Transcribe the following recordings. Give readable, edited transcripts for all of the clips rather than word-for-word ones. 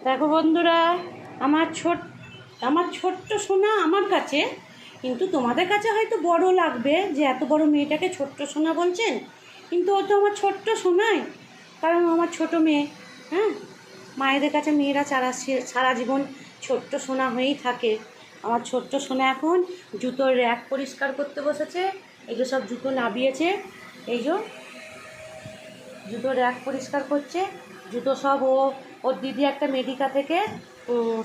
দেখো বন্ধুরা, আমার ছোট্ট সোনা আমার কাছে, কিন্তু তোমাদের কাছে হয়তো বড় লাগবে যে এত বড় মেয়েটাকে ছোট্ট সোনা বলছেন, কিন্তু ও তো আমার ছোট্ট সোনাই। কারণ আমার ছোট মেয়ে, হ্যাঁ, মায়েদের কাছে মেয়েরা সারা জীবন ছোট্ট সোনা হয়েই থাকে। আমার ছোট্ট সোনা এখন জুতোর র্যাক পরিষ্কার করতে বসেছে। এই যে সব জুতো নাবিয়েছে, এই যে জুতোর র্যাক পরিষ্কার করছে। জুতো সব ওর দিদি একটা মেডিকা থেকে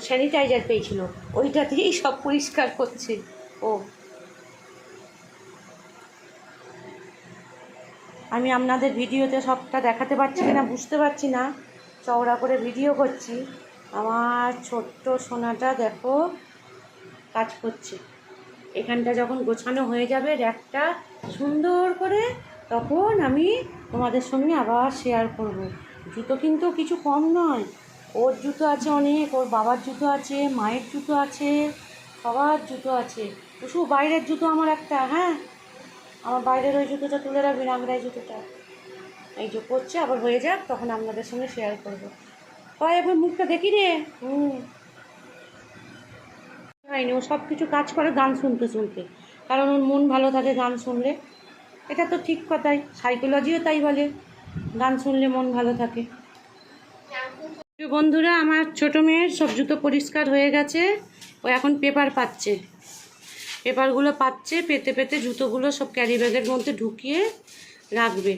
স্যানিটাইজার পেয়েছিল, ওইটা দিয়েই সব পরিষ্কার করছে ও। আমি আপনাদের ভিডিওতে সবটা দেখাতে পারছি কিনা বুঝতে পারছি না, চওড়া করে ভিডিও করছি। আমার ছোট্ট সোনাটা দেখো কাজ করছে। এখানটা যখন গোছানো হয়ে যাবে র্যাকটা সুন্দর করে, তখন আমি তোমাদের সঙ্গে আবার শেয়ার করব। জুতো কিন্তু কিছু কম নয়, ওর জুতো আছে অনেক, ওর বাবার জুতো আছে, মায়ের জুতো আছে, সবার জুতো আছে। শুধু বাইরের জুতো আমার একটা, হ্যাঁ, আমার বাইরের ওই জুতোটা তুলে রাখবি, রাংরাই জুতোটা। এই যে করছে, আবার হয়ে যাক তখন আপনাদের সঙ্গে শেয়ার করবো। কয় একবার মুখটা দেখি রে। হয়নি, ও সব কিছু কাজ করে গান শুনতে শুনতে, কারণ ওর মন ভালো থাকে গান শুনলে। এটা তো ঠিক কথাই, সাইকোলজিও তাই বলে, গান শুনলে মন ভালো থাকে। বন্ধুরা, আমার ছোটো মেয়ের সব জুতো পরিষ্কার হয়ে গেছে। ও এখন পেপার পাচ্ছে, পেপারগুলো পাচ্ছে, পেতে পেতে জুতোগুলো সব ক্যারি ব্যাগের মধ্যে ঢুকিয়ে রাখবে।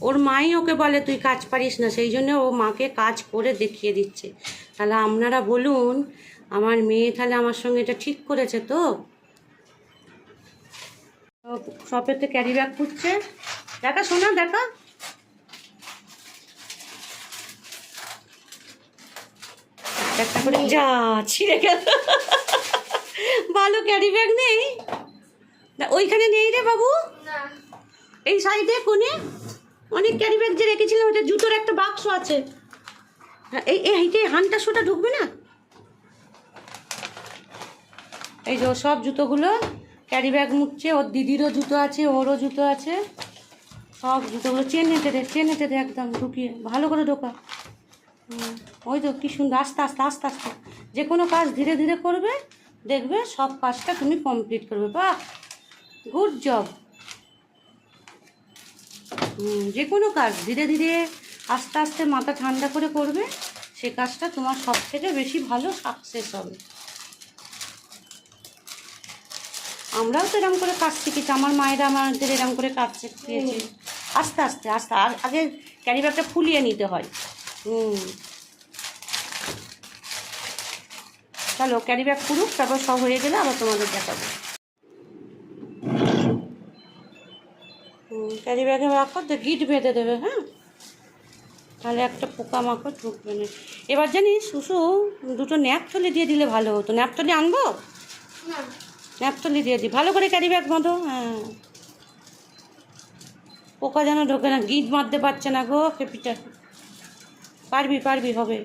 ওর মাই ওকে বলে তুই কাজ পারিস না, সেই জন্য ও মাকে কাজ করে দেখিয়ে দিচ্ছে। তাহলে আপনারা বলুন, আমার মেয়ে তাহলে আমার সঙ্গে এটা ঠিক করেছে তো? সবেতে ক্যারি ব্যাগ খুঁজছে, দেখা শোনা দেখা। একটা করে যা ছিঁড়ে গেল। ভালো ক্যারি ব্যাগ নেই ওইখানে, নেই রে বাবু, এই সাইডে কোণে অনেক ক্যারি ব্যাগ যে রেখেছিলাম, ওটা জুতোর একটা বাক্স আছে। এই হানটা শোটা ঢুকবে না। এই যে সব জুতোগুলো ক্যারি ব্যাগ মুছছে, ওর দিদিরও জুতো আছে, ওরও জুতো আছে, সব জুতোগুলো চেনেতে দে একদম ঢুকিয়ে, ভালো করে ঢোকা। ওই তো কি সুন্দর, আস্তে আস্তে আস্তে আস্তে, যে কোনো কাজ ধীরে ধীরে করবে, দেখবে সব কাজটা তুমি কমপ্লিট করবে। বাহ, গুড জব। যে কোনো কাজ ধীরে ধীরে আস্তে আস্তে মাথা ঠান্ডা করে করবে, সে কাজটা তোমার সব থেকে বেশি ভালো সাকসেস হবে। আমরাও তো এরকম করে কাজ শিখেছি, আমার মায়েরা আমাদের এরকম করে কাজ শিখিয়েছে। আস্তে আস্তে আস্তে, আর আগে ক্যারি ব্যাগটা ফুলিয়ে নিতে হয়। চলো ক্যারি ব্যাগ ফুলুক, তারপর সব হয়ে গেলে আবার তোমাদের দেখাবো। ক্যারি ব্যাগে রাখো, গিট বেঁধে দেবে, হ্যাঁ, তাহলে একটা পোকামাকড় ঢুকবে না। এবার জানিস শুশু, দুটো ন্যাপথলি দিয়ে দিলে ভালো হতো। ন্যাপথলি আনবো? ন্যাপথলি দিয়ে দিই, ভালো করে ক্যারি ব্যাগ বাঁধো। হ্যাঁ, পোকা যেন ঢোকে না, গিট বাঁধতে পারছে না গো খেপিটা। পারবি হবে।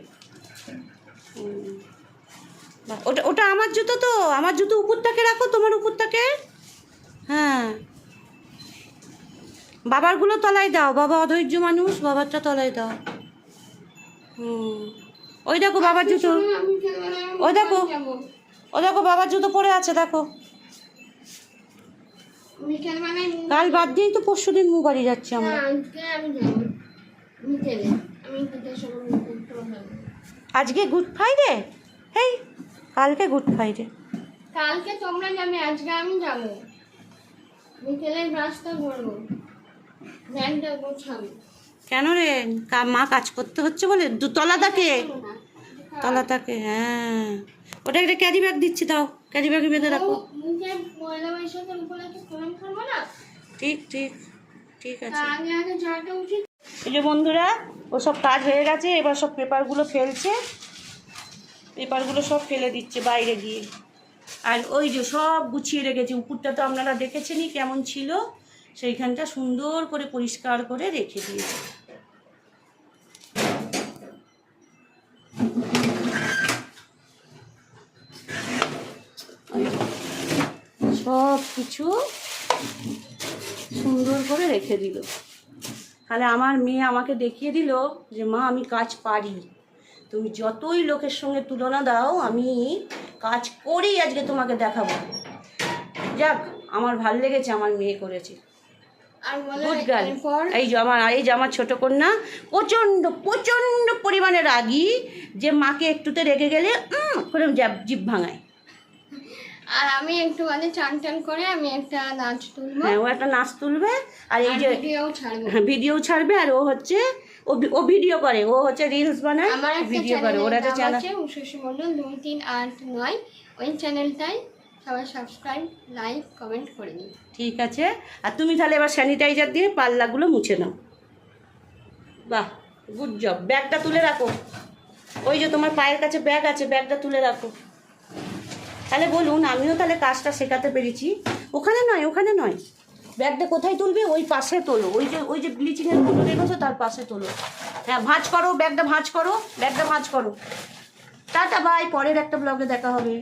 ওটা আমার জুতো তো, আমার জুতো উপরটাকে রাখো, তোমার উপরটাকে। হ্যাঁ, বাবারগুলো তলায় দাও, বাবা অধৈর্য মানুষ, বাবারটা তলায় দাও। ওই দেখো বাবার জুতো, ও দেখো বাবার জুতো পড়ে আছে, দেখো। কাল বাদ দিয়েই তো পরশু দিন বাড়ি যাচ্ছি আমরা। আজকে গুড ফ্রাইডে, হেই, কালকে গুড ফ্রাইডে। কালকে তোমরা যাবে, আজকে আমি যাবো। বিকেলে রাস্তা ঘুরবো, ভ্যানটা গোছাবো। কেন রে, মা কাজ করতে হচ্ছে বলে? তলাটাকে, হ্যাঁ, ওটা একটা ক্যারি ব্যাগ দিচ্ছি, দাও ক্যারি ব্যাগে বেঁধে রাখো। ঠিক ঠিক ঠিক আছে। এই যে বন্ধুরা, ও সব কাজ হয়ে গেছে, এবার সব পেপারগুলো ফেলছে, পেপারগুলো সব ফেলে দিচ্ছে বাইরে গিয়ে। আর ওই যে সব গুছিয়ে রেখেছি, উপরটা তো আপনারা দেখেছেনই কেমন ছিল, সেইখানটা সুন্দর করে পরিষ্কার করে রেখে দিয়েছি। সব কিছু সুন্দর করে রেখে দিল, তাহলে আমার মেয়ে আমাকে দেখিয়ে দিল যে মা আমি কাজ পারি। তুমি যতই লোকের সঙ্গে তুলনা দাও, আমি কাজ করেই আজকে তোমাকে দেখাবো। যাক, আমার ভাল লেগেছে, আমার মেয়ে করেছে। আর বলো গুড গার্ল। এরপর এই যে আমার ছোট কন্যা প্রচণ্ড প্রচণ্ড পরিমাণে রাগী, যে মাকে একটুতে রেগে গেলে করে জিভ ভাঙায়। আর আমি একটু মানে চান টান করে আমি একটা নাচ তুলবো। হ্যাঁ, ও একটা নাচ তুলবে, আর এই যে ভিডিও ছাড়বো। ভিডিও ছাড়বে। আর ও হচ্ছে ও ভিডিও করে, ও হচ্ছে রিলস বানায়, আমার একটা ভিডিও করে। ওর একটা চ্যানেল চ্যানেল আছে উষসী মণ্ডল 2389, ওই চ্যানেলটাই সবাই সাবস্ক্রাইব, লাইক, কমেন্ট করে দিন। ঠিক আছে। আর তুমি তাহলে এবার স্যানিটাইজার দিয়ে পাল্লাগুলো মুছে নাও। বাহ, গুড জব। ব্যাগটা তুলে রাখো, ওই যে তোমার পায়ের কাছে ব্যাগ আছে, ব্যাগটা তুলে রাখো। তাহলে বলুন, আমিও তাহলে কাজটা শেখাতে পেরেছি। ওখানে নয়, ব্যাগটা কোথায় তুলবে? ওই পাশে তোলো, ওই যে ব্লিচিংয়ের গুঁড়ো রেখেছো তার পাশে তোলো। হ্যাঁ, ভাঁজ করো ব্যাগটা, ভাঁজ করো। Tata, bye. পরের একটা ব্লগে দেখা হবে।